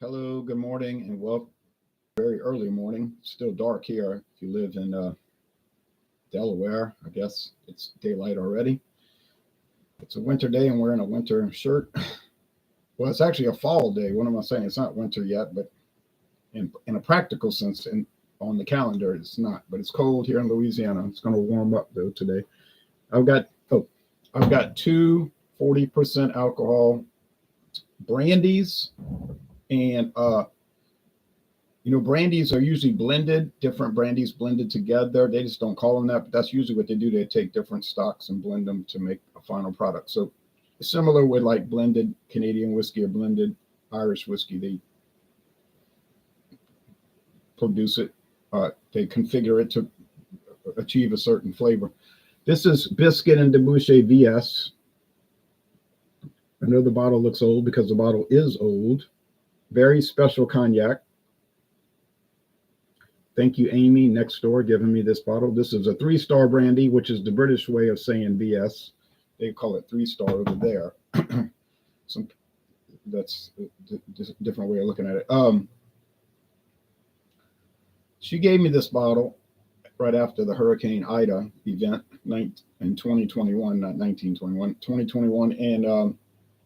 Hello, good morning, and welcome. Very early morning. Still dark here. If you live in Delaware, I guess it's daylight already. It's a winter day. I'm wearing a winter shirt. Well, it's actually a fall day. What am I saying? It's not winter yet, but in a practical sense, on the calendar, it's not. But it's cold here in Louisiana. It's going to warm up though today. I've got oh, I've got two 40% alcohol brandies, and brandies are usually blended, different brandies blended together. They just don't call them that, but that's usually what they do. They take different stocks and blend them to make a final product. So similar with like blended Canadian whiskey or blended Irish whiskey, they produce it, they configure it to achieve a certain flavor. This is Bisquit and Dubouché V.S. I know the bottle looks old because the bottle is old. Very special cognac. Thank you, Amy, next door, giving me this bottle. This is a 3-star brandy, which is the British way of saying VS. They call it 3-star over there. That's a different way of looking at it. She gave me this bottle right after the Hurricane Ida event in 2021, not 1921, 2021. And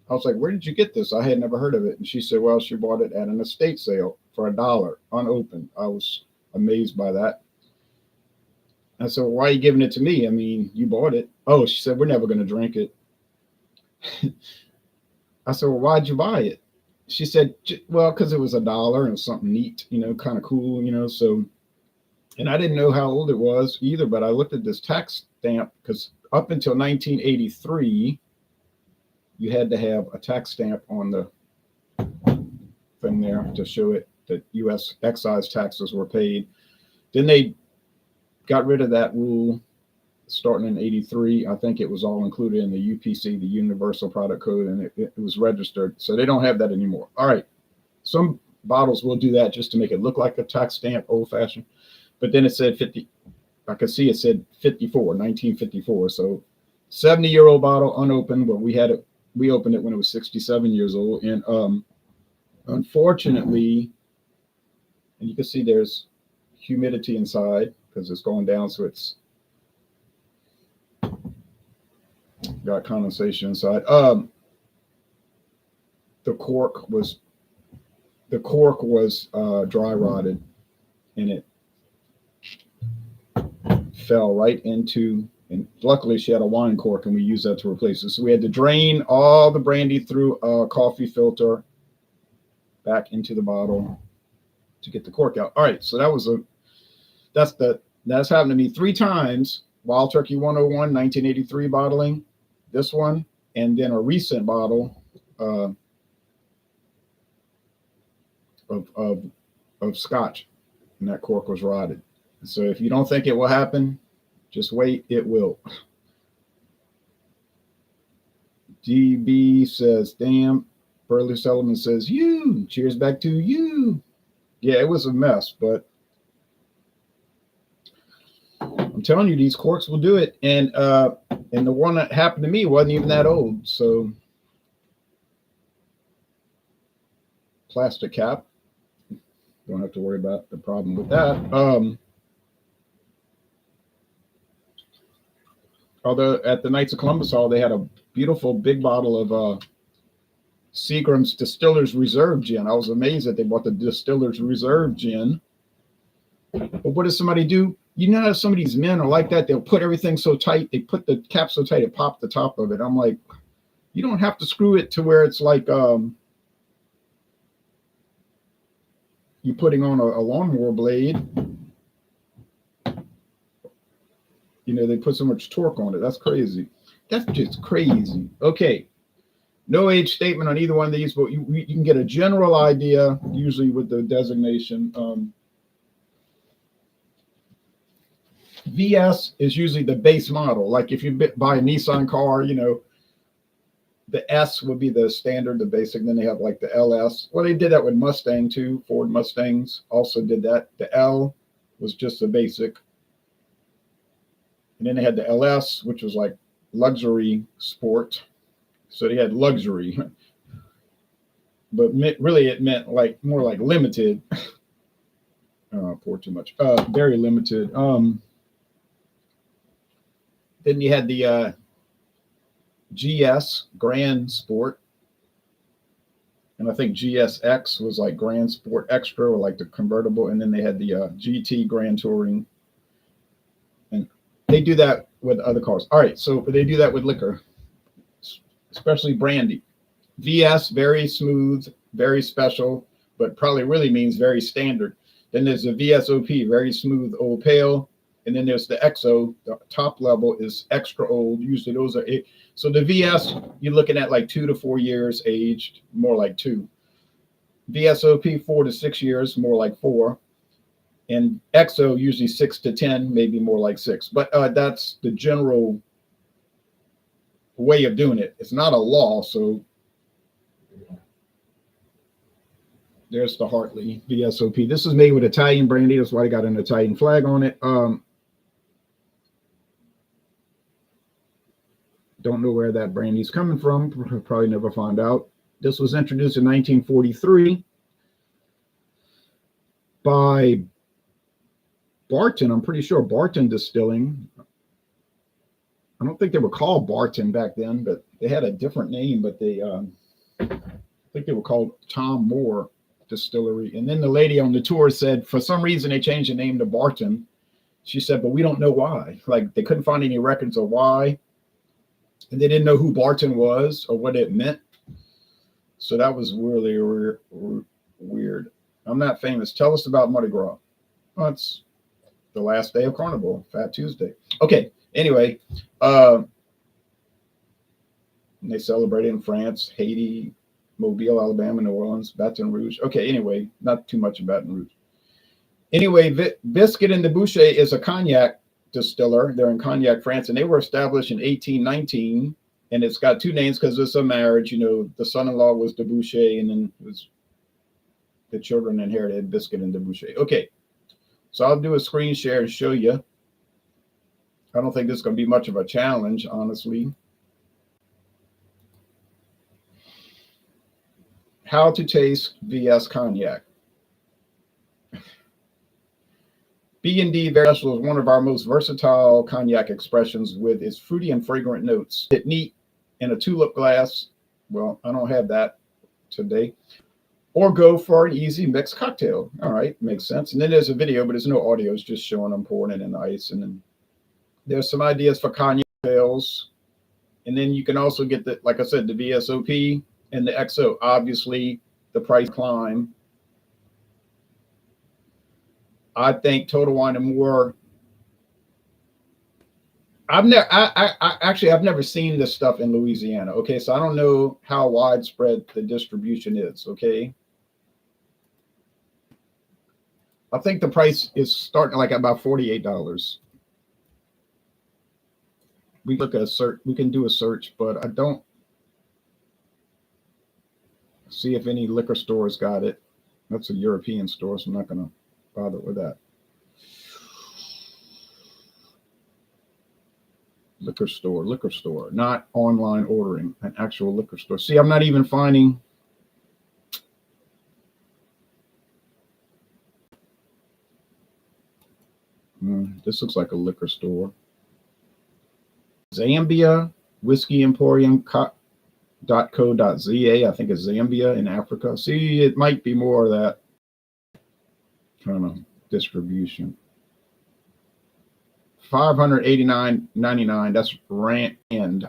I was like, where did you get this? I had never heard of it. And she said, well, she bought it at an estate sale for $1, unopened. I was amazed by that. I said, well, why are you giving it to me? I mean, you bought it. Oh, she said, we're never going to drink it. I said, well, why'd you buy it? She said, well, because it was $1 and something neat, kind of cool, so, and I didn't know how old it was either, but I looked at this tax stamp because up until 1983, you had to have a tax stamp on the thing there to show it that U.S. excise taxes were paid. Then they got rid of that rule starting in 83. I think it was all included in the UPC, the Universal Product Code, and it was registered. So they don't have that anymore. All right. Some bottles will do that just to make it look like a tax stamp, old fashioned. But then it said 50. I could see it said 1954. So 70-year-old bottle unopened, but we opened it when it was 67 years old. And unfortunately, and you can see there's humidity inside because it's going down, so it's got condensation inside. The cork was dry rotted, and it fell right into. And luckily, she had a wine cork, and we used that to replace it. So we had to drain all the brandy through a coffee filter back into the bottle to get the cork out. All right, so that's happened to me 3 times. Wild Turkey 101, 1983 bottling, this one, and then a recent bottle of scotch, and that cork was rotted. So if you don't think it will happen, just wait, it will. DB says, damn. Burley Sullivan says, you. Cheers back to you. Yeah, it was a mess, but I'm telling you, these corks will do it. And the one that happened to me wasn't even that old. So plastic cap. Don't have to worry about the problem with that. Although at the Knights of Columbus Hall, they had a beautiful big bottle of Seagram's Distiller's Reserve gin. I was amazed that they bought the Distiller's Reserve gin. But what does somebody do? You know how some of these men are like that? They'll put everything so tight. They put the cap so tight, it popped the top of it. I'm like, you don't have to screw it to where it's like you're putting on a lawnmower blade. They put so much torque on it. That's crazy. That's just crazy. Okay. No age statement on either one of these, but you can get a general idea, usually with the designation. VS is usually the base model. Like if you buy a Nissan car, the S would be the standard, the basic. Then they have like the LS. Well, they did that with Mustang too. Ford Mustangs also did that. The L was just the basic. And then they had the LS, which was like luxury sport. So they had luxury. but really it meant like more like limited. Pour too much. Very limited. Then you had the GS Grand Sport, and I think GSX was like Grand Sport Extra or like the convertible, and then they had the GT Grand Touring, and they do that with other cars. All right, so they do that with liquor, especially brandy. VS, very smooth, very special, but probably really means very standard. Then there's the V.S.O.P, very smooth old pale. And then there's the XO, the top level is extra old. Usually those are eight. So the VS, you're looking at like 2 to 4 years aged, more like 2. V.S.O.P, 4 to 6 years, more like 4. And XO, usually 6 to 10, maybe more like 6. But that's the general way of doing it. It's not a law, so there's the Hartley V.S.O.P. This is made with Italian brandy. That's why they got an Italian flag on it. Don't know where that brandy's coming from. Probably never find out. This was introduced in 1943 by Barton. I'm pretty sure Barton Distilling. I don't think they were called Barton back then, but they had a different name. But they, I think they were called Tom Moore Distillery. And then the lady on the tour said, for some reason, they changed the name to Barton. She said, but we don't know why. Like they couldn't find any records of why. And they didn't know who Barton was or what it meant. So that was really weird. I'm not famous. Tell us about Mardi Gras. Well, it's the last day of Carnival, Fat Tuesday. Okay. Anyway, they celebrated in France, Haiti, Mobile, Alabama, New Orleans, Baton Rouge. Okay. Anyway, not too much about Baton Rouge. Anyway, Bisquit Dubouché is a cognac distiller. They're in Cognac, France, and they were established in 1819. And it's got 2 names because it's a marriage. You know, the son-in-law was Dubouché, and then it was the children inherited Bisquit and Dubouché. Okay, so I'll do a screen share to show you. I don't think this is going to be much of a challenge, honestly. How to taste V.S. cognac. B&D Very Special is one of our most versatile cognac expressions with its fruity and fragrant notes. It's neat in a tulip glass. Well, I don't have that today. Or go for an easy mixed cocktail. All right, makes sense. And then there's a video, but there's no audio. It's just showing them pouring it in the ice. And then there's some ideas for cognac cocktails. And then you can also get the, like I said, the V.S.O.P and the XO. Obviously, the price climb. I think Total Wine and More. I've never seen this stuff in Louisiana. Okay, so I don't know how widespread the distribution is. Okay, I think the price is starting like about $48. We look at a search. We can do a search, but I don't see if any liquor stores got it. That's a European store, so I'm not going to bother with that. Liquor store, not online ordering, an actual liquor store. See, I'm not even finding. This looks like a liquor store. Zambia Whiskey Emporium .co.za. I think it's Zambia in Africa. See, it might be more of that kind of distribution. $589.99. That's rand.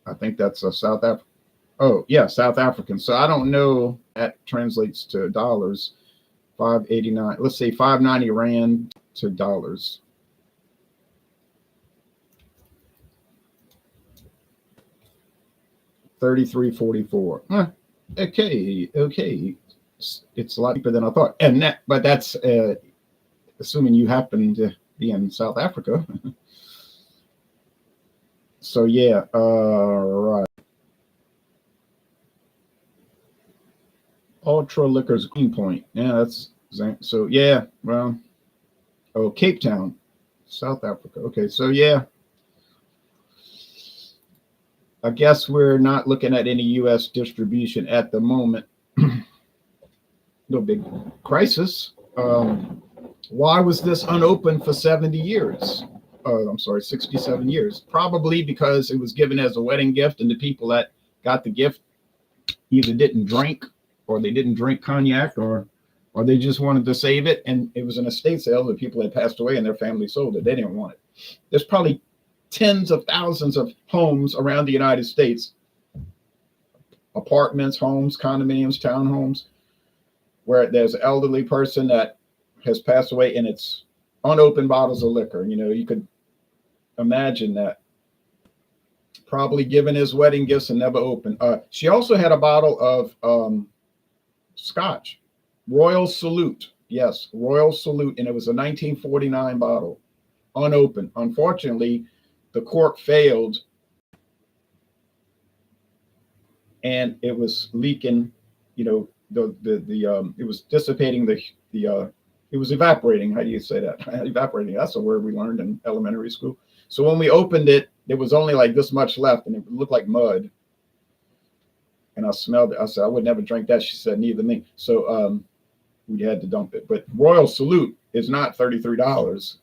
I think that's a South African. Oh yeah, South African. So I don't know that translates to dollars. 589. Let's say 590 rand to dollars. $33.44. Okay. It's a lot cheaper than I thought. And that, but that's assuming you happen to be in South Africa. So yeah, right. Ultra Liquors Greenpoint. Yeah, that's so yeah. Well, oh, Cape Town, South Africa. Okay, so yeah. I guess we're not looking at any U.S. distribution at the moment. No big crisis. Why was this unopened for 70 years? I'm sorry, 67 years. Probably because it was given as a wedding gift, and the people that got the gift either didn't drink, or they didn't drink cognac, or they just wanted to save it. And it was an estate sale. The people had passed away and their family sold it. They didn't want it. There's probably tens of thousands of homes around the United States, apartments, homes, condominiums, townhomes, where there's an elderly person that has passed away and it's unopened bottles of liquor. You know, you could imagine that. Probably given his wedding gifts and never opened. She also had a bottle of scotch, Royal Salute. Yes, Royal Salute. And it was a 1949 bottle, unopened. Unfortunately, the cork failed and it was leaking, you know, it was dissipating it was evaporating. How do you say that? Evaporating. That's a word we learned in elementary school. So when we opened it, there was only like this much left and it looked like mud. And I smelled it. I said, I would never drink that. She said, neither me. So we had to dump it. But Royal Salute is not $33,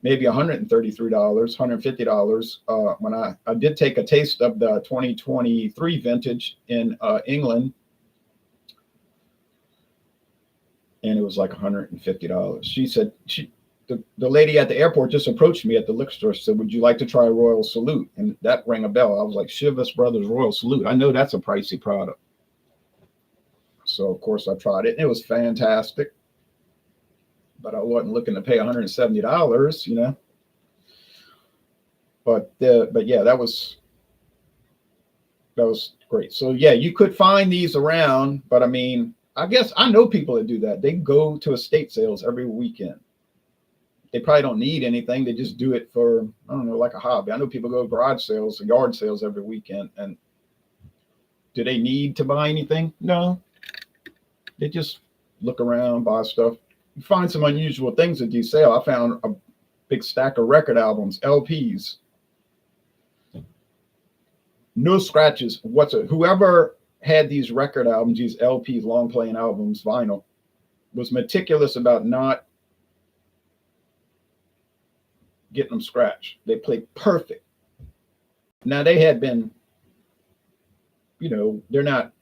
maybe $133, $150. When I did take a taste of the 2023 vintage in England, and it was like $150. She said, the lady at the airport just approached me at the liquor store. She said, would you like to try Royal Salute? And that rang a bell. I was like, Chivas Brothers Royal Salute. I know that's a pricey product. So, of course, I tried it. And it was fantastic. But I wasn't looking to pay $170, you know. But yeah, that was great. So, yeah, you could find these around. But, I mean, I guess I know people that do that. They go to estate sales every weekend. They probably don't need anything. They just do it for, I don't know, like a hobby. I know people go to garage sales, yard sales every weekend. And do they need to buy anything? No. They just look around, buy stuff. You find some unusual things at these sales. I found a big stack of record albums, LPs. No scratches whatsoever. Whoever had these record albums, these LPs, long playing albums, vinyl, was meticulous about not getting them scratched. They played perfect. Now they had been, you know,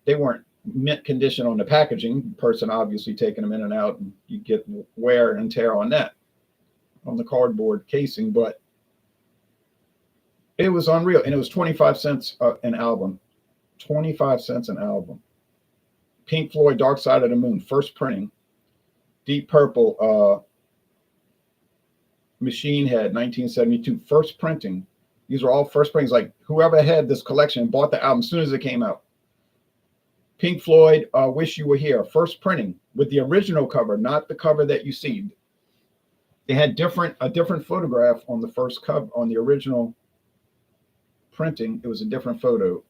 they weren't mint condition on the packaging. Person obviously taking them in and out, and you get wear and tear on that, on the cardboard casing. But it was unreal, and it was 25 cents an album. 25 cents an album. Pink Floyd, Dark Side of the Moon, first printing. Deep Purple, Machine Head, 1972, first printing. These were all first printings. Like whoever had this collection bought the album as soon as it came out. Pink Floyd, Wish You Were Here, first printing with the original cover, not the cover that you see. They had a different photograph on the first cover, on the original printing. It was a different photo.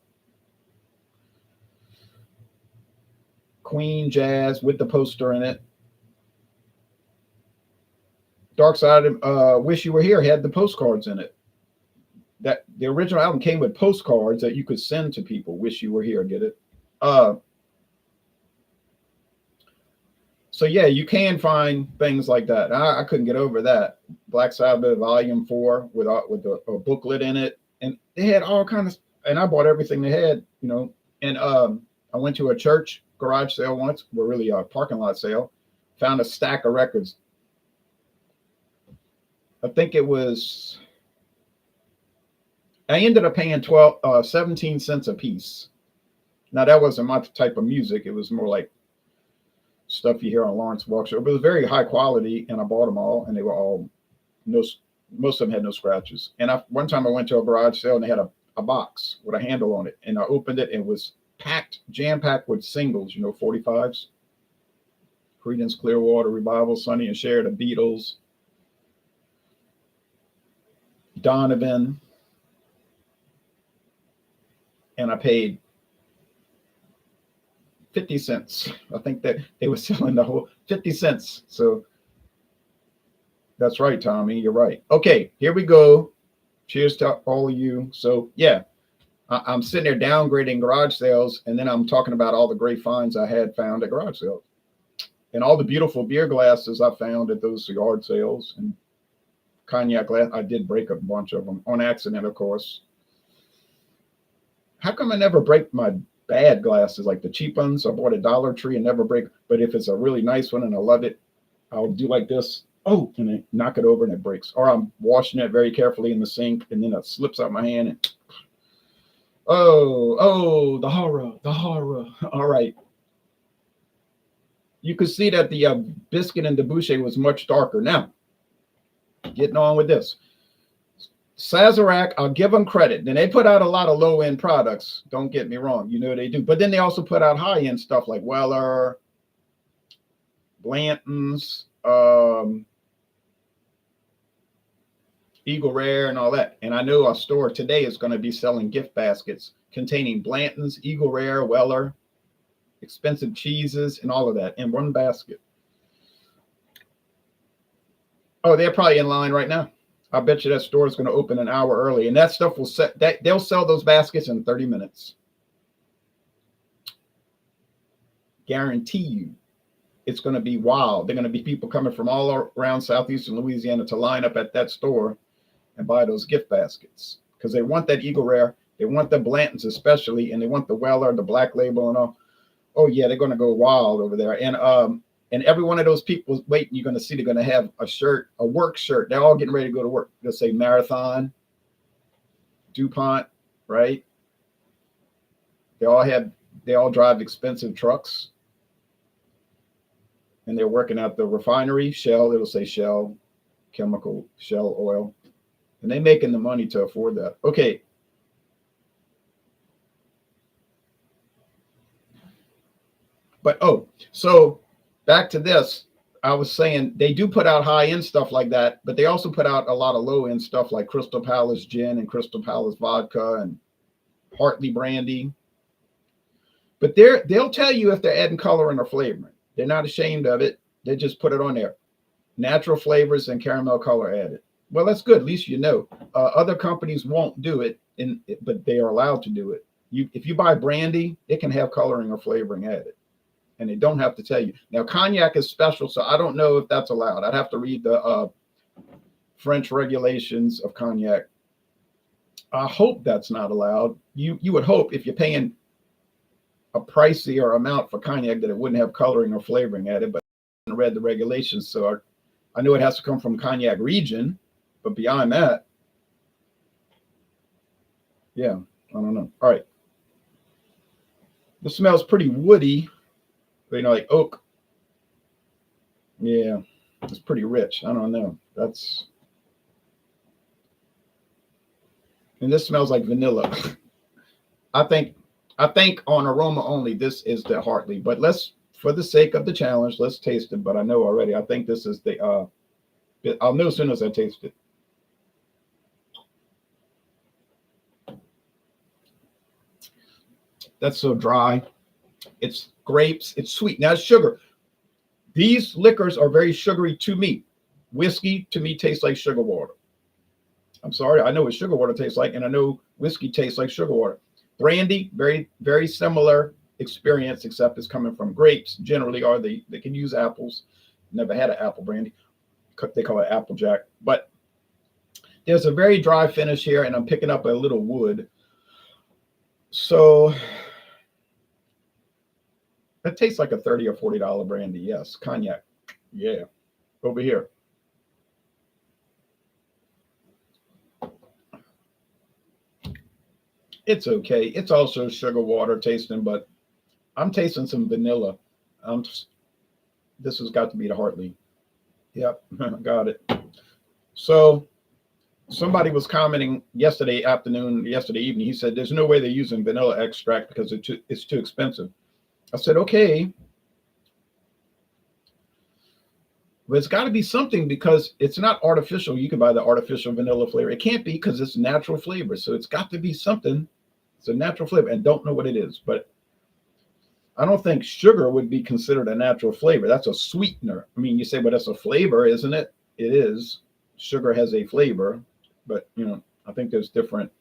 Queen Jazz with the poster in it. Dark Side of Wish You Were Here had the postcards in it. That the original album came with postcards that you could send to people. Wish You Were Here, get it? So yeah, you can find things like that. I couldn't get over that. Black Sabbath Volume 4 with a booklet in it, and they had all kinds of. And I bought everything they had, you know. And I went to a church garage sale once, or really a parking lot sale. Found a stack of records. I think it was. I ended up paying 17 cents a piece. Now that wasn't my type of music. It was more like stuff you hear on Lawrence Walk Show, but it was very high quality, and I bought them all, and they were all most of them had no scratches. And one time I went to a garage sale and they had a box with a handle on it, and I opened it and it was packed, jam-packed with singles, you know, 45s. Creedence Clearwater Revival, Sonny and Cher, the Beatles, Donovan, and I paid 50 cents. I think that they were selling the whole 50 cents. So that's right, Tommy. You're right. Okay, here we go. Cheers to all of you. So yeah, I'm sitting there downgrading garage sales, and then I'm talking about all the great finds I had found at garage sales and all the beautiful beer glasses I found at those yard sales and cognac glass. I did break a bunch of them on accident, of course. How come I never break my bad glasses, like the cheap ones? I bought at Dollar Tree and never break. But if it's a really nice one and I love it, I'll do like this. Oh, and I knock it over and it breaks. Or I'm washing it very carefully in the sink and then it slips out my hand. And, oh, the horror, the horror. All right. You could see that the Bisquit and Dubouché was much darker. Now, getting on with this. Sazerac, I'll give them credit. Then they put out a lot of low-end products. Don't get me wrong. You know they do. But then they also put out high-end stuff like Weller, Blanton's, Eagle Rare, and all that. And I know our store today is going to be selling gift baskets containing Blanton's, Eagle Rare, Weller, expensive cheeses, and all of that in one basket. Oh, they're probably in line right now. I bet you that store is going to open an hour early, and that stuff will set that they'll sell those baskets in 30 minutes. Guarantee you, it's going to be wild. They're going to be people coming from all around southeastern Louisiana to line up at that store and buy those gift baskets because they want that Eagle Rare, they want the Blantons especially, and they want the Weller, the Black Label, and all. Oh yeah, they're going to go wild over there, and every one of those people waiting, you're going to see they're going to have a shirt, a work shirt. They're all getting ready to go to work. They'll say Marathon, DuPont, right? They all drive expensive trucks. And they're working at the refinery, Shell, it'll say Shell, chemical, Shell oil. And they're making the money to afford that. Okay. But, so back to this. I was saying they do put out high-end stuff like that, but they also put out a lot of low-end stuff like Crystal Palace Gin and Crystal Palace Vodka and Hartley Brandy. But they'll tell you if they're adding coloring or flavoring. They're not ashamed of it. They just put it on there. Natural flavors and caramel color added. Well, that's good. At least you know. Other companies won't do it, but they are allowed to do it. If you buy brandy, it can have coloring or flavoring added. And they don't have to tell you. Now, cognac is special, so I don't know if that's allowed. I'd have to read the French regulations of cognac. I hope that's not allowed. You would hope if you're paying a pricier amount for cognac that it wouldn't have coloring or flavoring added, but I haven't read the regulations, so I know it has to come from cognac region, but beyond that, yeah, I don't know. All right. This smells pretty woody. You know, like oak. Yeah, it's pretty rich. I don't know. And this smells like vanilla. I think on aroma only, this is the Hartley. But for the sake of the challenge, let's taste it. But I know already. I think this is the. I'll know as soon as I taste it. That's so dry. It's grapes. It's sweet. Now it's sugar. These liquors are very sugary to me. Whiskey to me tastes like sugar water. I'm sorry. I know what sugar water tastes like, and I know whiskey tastes like sugar water. Brandy, very, very similar experience, except it's coming from grapes. Generally, they can use apples. Never had an apple brandy. They call it Applejack. But there's a very dry finish here, and I'm picking up a little wood. So that tastes like a $30 or $40 brandy. Yes, cognac. Yeah, over here. It's okay. It's also sugar water tasting, but I'm tasting some vanilla. This has got to be the Hartley. Yep, got it. So somebody was commenting yesterday evening. He said, there's no way they're using vanilla extract because it's too expensive. I said, okay. But it's got to be something because it's not artificial. You can buy the artificial vanilla flavor. It can't be because it's natural flavor. So it's got to be something. It's a natural flavor. And don't know what it is. But I don't think sugar would be considered a natural flavor. That's a sweetener. I mean, you say, but that's a flavor, isn't it? It is. Sugar has a flavor. But, I think there's different.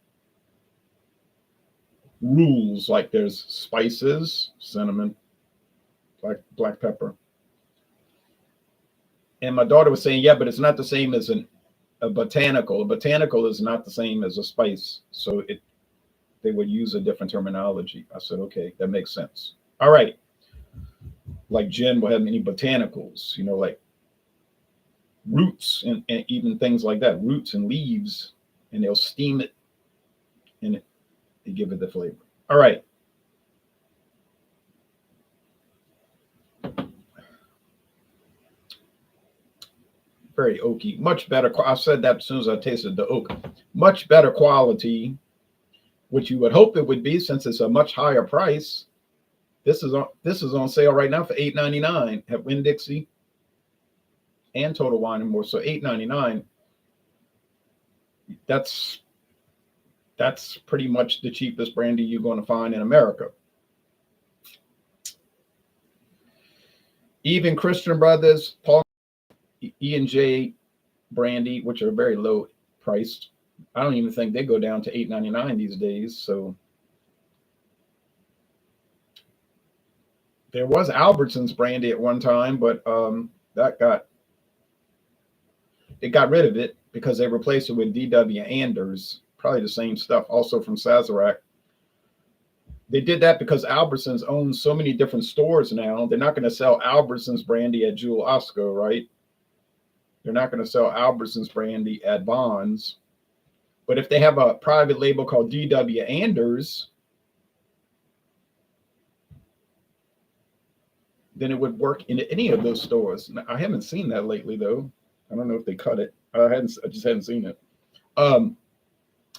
rules, like there's spices, cinnamon, black pepper. And my daughter was saying, yeah, but it's not the same as a botanical. A botanical is not the same as a spice. So they would use a different terminology. I said, okay, that makes sense. All right. Like gin will have many botanicals, like roots and even things like that, roots and leaves, and they'll steam it and they give it the flavor. All right. Very oaky, much better. I said that as soon as I tasted the oak. Much better quality, which you would hope it would be since it's a much higher price. This is on sale right now for $8.99 at Winn-Dixie and Total Wine and More. So $8.99. That's pretty much the cheapest brandy you're going to find in America. Even Christian Brothers, Paul E&J brandy, which are very low priced. I don't even think they go down to $8.99 these days. So there was Albertsons brandy at one time, but they got rid of it because they replaced it with D.W. Anders, probably the same stuff, also from Sazerac. They did that because Albertsons owns so many different stores now. They're not going to sell Albertsons brandy at Jewel Osco, right? They're not going to sell Albertsons brandy at Bonds. But if they have a private label called D.W. Anders, then it would work in any of those stores. I haven't seen that lately, though. I don't know if they cut it. I just hadn't seen it. And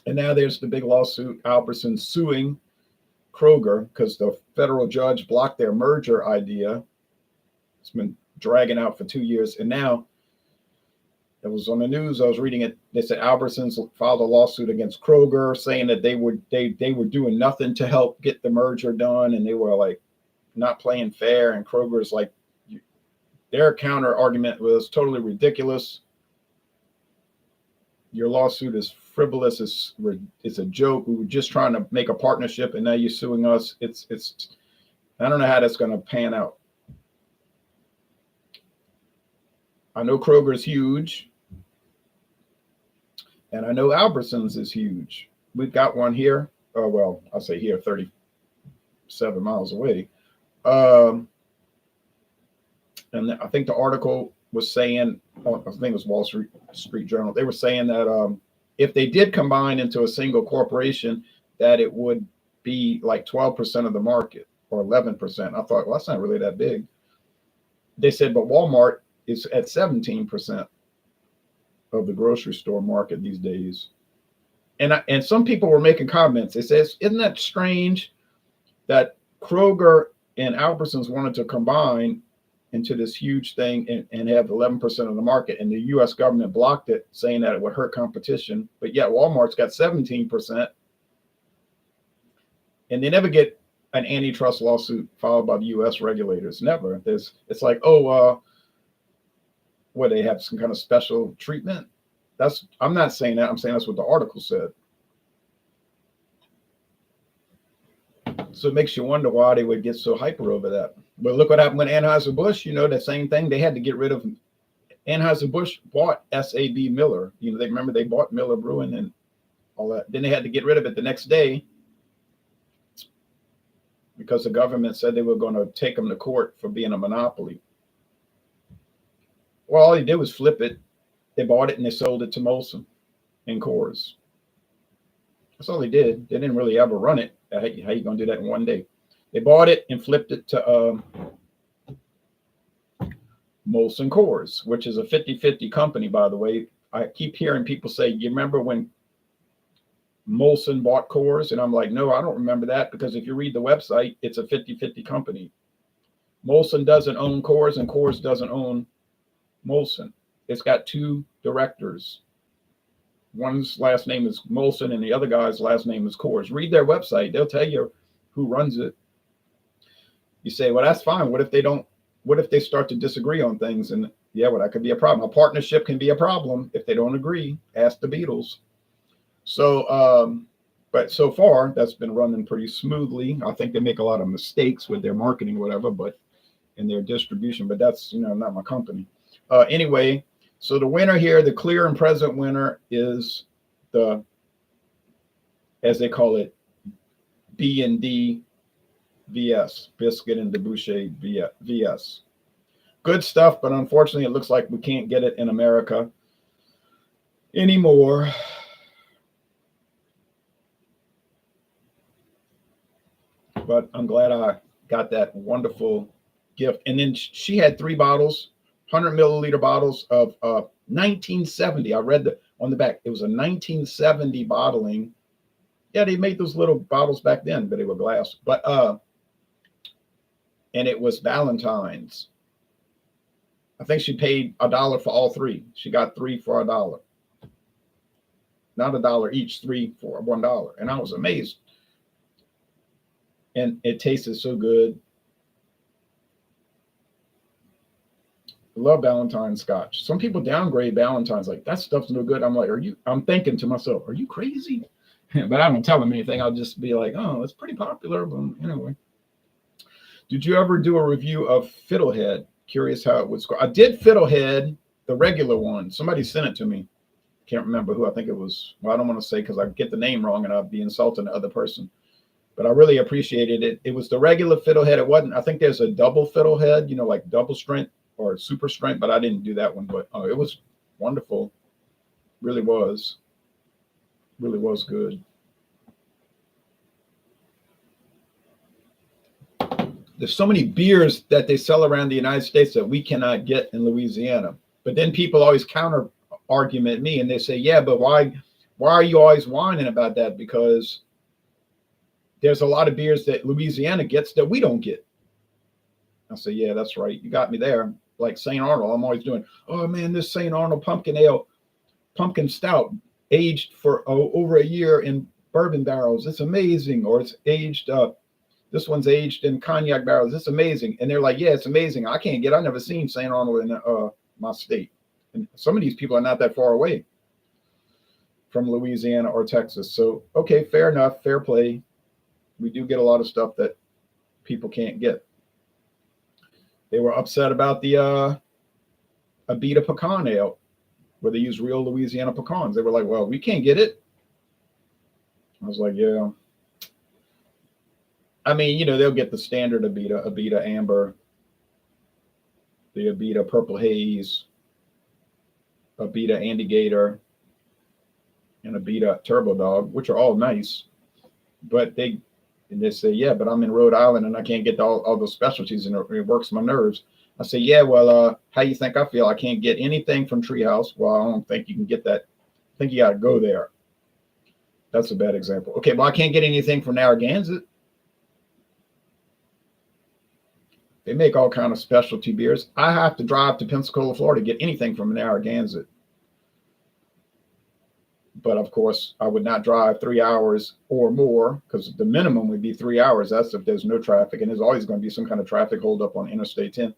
now there's the big lawsuit, Albertsons suing Kroger because the federal judge blocked their merger idea. It's been dragging out for 2 years. And now it was on the news. I was reading it. They said Albertsons filed a lawsuit against Kroger saying that they were doing nothing to help get the merger done. And they were like not playing fair. And Kroger's like, their counter argument was totally ridiculous. Your lawsuit is frivolous. It's a joke. We were just trying to make a partnership, and now you're suing us. It's. I don't know how that's going to pan out. I know Kroger is huge, and I know Albertsons is huge. We've got one here. Oh well, I'll say here, 37 miles away. And I think the article was saying, I think it was Wall Street Journal. They were saying that if they did combine into a single corporation, that it would be like 12% of the market or 11%. I thought, well, that's not really that big. They said, but Walmart is at 17% of the grocery store market these days. And some people were making comments. They said, isn't that strange that Kroger and Albertsons wanted to combine into this huge thing and have 11% of the market, and the U.S. government blocked it, saying that it would hurt competition. But yet Walmart's got 17%, and they never get an antitrust lawsuit filed by the U.S. regulators. Never. It's like, what, they have some kind of special treatment? I'm not saying that. I'm saying that's what the article said. So it makes you wonder why they would get so hyper over that. But look what happened with Anheuser-Busch. The same thing. They had to get rid of Anheuser-Busch bought S.A.B. Miller. They bought Miller Brewing and all that. Then they had to get rid of it the next day because the government said they were going to take them to court for being a monopoly. Well, all they did was flip it. They bought it and they sold it to Molson and Coors. That's all they did. They didn't really ever run it. How you going to do that in one day? They bought it and flipped it to Molson Coors, which is a 50-50 company, by the way. I keep hearing people say, you remember when Molson bought Coors? And I'm like, no, I don't remember that, because if you read the website, it's a 50-50 company. Molson doesn't own Coors and Coors doesn't own Molson. It's got two directors. One's last name is Molson and the other guy's last name is Coors. Read their website. They'll tell you who runs it. You say, well, that's fine. What if they start to disagree on things? And yeah, well, that could be a problem. A partnership can be a problem if they don't agree. Ask the Beatles. So, But so far, that's been running pretty smoothly. I think they make a lot of mistakes with their marketing, whatever, but in their distribution. But that's, not my company. Anyway, so the winner here, the clear and present winner, is the, as they call it, B&D V.S, Bisquit and Dubouché V.S. Good stuff, but unfortunately, it looks like we can't get it in America anymore. But I'm glad I got that wonderful gift. And then she had 3 bottles, 100 milliliter bottles of 1970. I read on the back, it was a 1970 bottling. Yeah, they made those little bottles back then, but they were glass. But and it was Valentine's. I think she paid $1 for all 3. She got 3 for $1. Not $1 each, 3 for $1. And I was amazed. And it tasted so good. I love Valentine's scotch. Some people downgrade Valentine's, like, that stuff's no good. I'm like, I'm thinking to myself, are you crazy? But I don't tell them anything. I'll just be like, oh, it's pretty popular. But anyway. Did you ever do a review of Fiddlehead? Curious how it would score. I did Fiddlehead, the regular one. Somebody sent it to me. Can't remember who. I think it was, well, I don't want to say because I get the name wrong and I'll be insulting the other person. But I really appreciated it. It was the regular Fiddlehead. It wasn't, I think there's a double Fiddlehead, like double strength or super strength, but I didn't do that one. But it was wonderful. Really was. Really was good. There's so many beers that they sell around the United States that we cannot get in Louisiana. But then people always counter argument me and they say, yeah, but why are you always whining about that? Because there's a lot of beers that Louisiana gets that we don't get. I say, yeah, that's right. You got me there. Like St. Arnold, I'm always doing, oh man, this St. Arnold pumpkin ale, pumpkin stout, aged for over a year in bourbon barrels. It's amazing. Or it's aged, this one's aged in cognac barrels. It's amazing. And they're like, yeah, it's amazing. I've never seen St. Arnold in my state. And some of these people are not that far away from Louisiana or Texas. So, okay, fair enough, fair play. We do get a lot of stuff that people can't get. They were upset about the Abita pecan ale, where they use real Louisiana pecans. They were like, well, we can't get it. I was like, yeah. I mean, they'll get the standard Abita amber, the Abita purple haze, Abita Andy Gator, and Abita Turbo Dog, which are all nice. But they say, yeah, but I'm in Rhode Island and I can't get all those specialties and it works my nerves. I say, yeah, well, how you think I feel? I can't get anything from Treehouse. Well, I don't think you can get that. I think you got to go there. That's a bad example. Okay, well, I can't get anything from Narragansett. They make all kind of specialty beers. I have to drive to Pensacola, Florida to get anything from Narragansett. But of course, I would not drive 3 hours or more because the minimum would be 3 hours. That's if there's no traffic. And there's always going to be some kind of traffic holdup on Interstate 10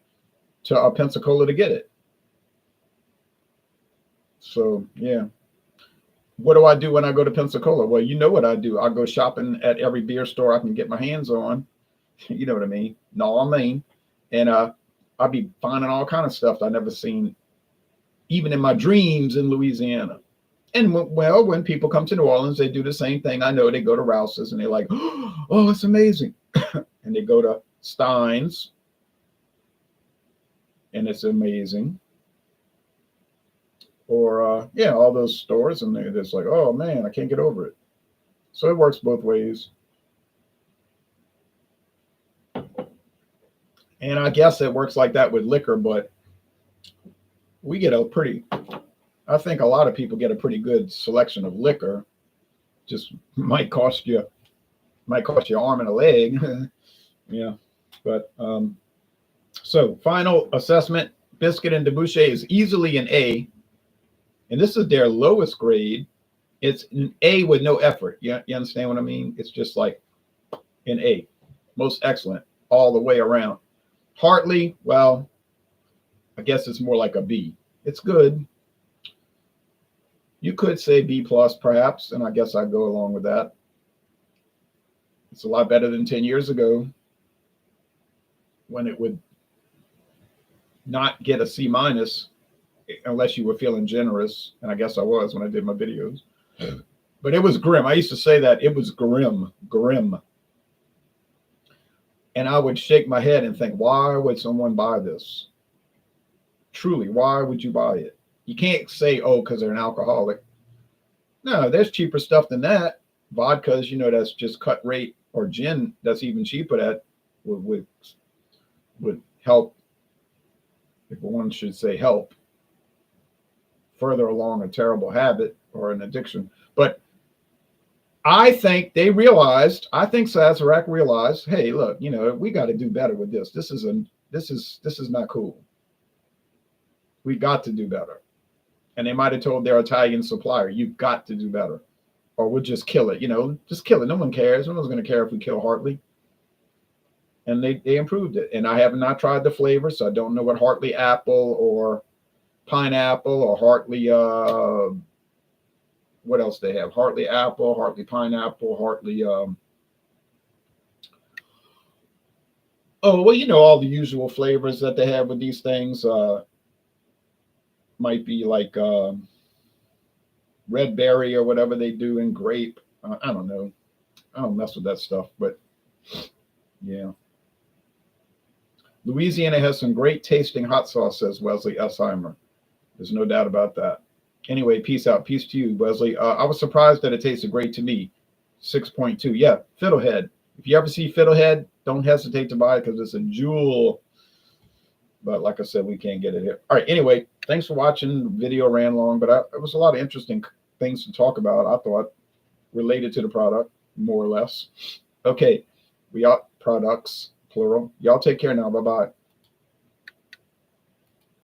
to Pensacola to get it. So, yeah. What do I do when I go to Pensacola? Well, you know what I do. I go shopping at every beer store I can get my hands on. You know what I mean? No, I mean. And I'll be finding all kind of stuff I've never seen, even in my dreams in Louisiana. And when people come to New Orleans, they do the same thing. I know they go to Rouse's and they're like, oh, it's amazing. And they go to Stein's and it's amazing. Or, all those stores. And they're just like, oh, man, I can't get over it. So it works both ways. And I guess it works like that with liquor, but we get I think a lot of people get a pretty good selection of liquor. Just might cost you an arm and a leg. Yeah. But so final assessment, Bisquit and Dubouché is easily an A. And this is their lowest grade. It's an A with no effort. You understand what I mean? It's just like an A. Most excellent all the way around. Hartley, well, I guess it's more like a B. It's good. You could say B plus perhaps, and I guess I'd go along with that. It's a lot better than 10 years ago when it would not get a C minus unless you were feeling generous. And I guess I was when I did my videos. But it was grim. I used to say that it was grim, grim. And I would shake my head and think, why would someone buy this? Truly, why would you buy it? You can't say, oh, because they're an alcoholic. No, there's cheaper stuff than that. Vodkas, that's just cut rate, or gin that's even cheaper, that would help, if one should say help, further along a terrible habit or an addiction. But I think they realized, I think Sazerac realized, hey, look, we got to do better with this. This is not cool. We got to do better. And they might have told their Italian supplier, you've got to do better, or we'll just kill it. Just kill it. No one cares. No one's going to care if we kill Hartley. And they improved it. And I have not tried the flavor, so I don't know what Hartley apple or pineapple or Hartley, what else they have? Hartley apple, Hartley pineapple, Hartley, all the usual flavors that they have with these things. Might be like red berry or whatever they do in grape. I don't know. I don't mess with that stuff, but yeah. Louisiana has some great tasting hot sauce, says Wesley S. Heimer. There's no doubt about that. Anyway, peace out. Peace to you, Wesley. I was surprised that it tasted great to me. 6.2. Yeah, Fiddlehead. If you ever see Fiddlehead, don't hesitate to buy it because it's a jewel. But like I said, we can't get it here. All right. Anyway, thanks for watching. The video ran long, but it was a lot of interesting things to talk about, I thought, related to the product, more or less. Okay. We are products, plural. Y'all take care now. Bye-bye.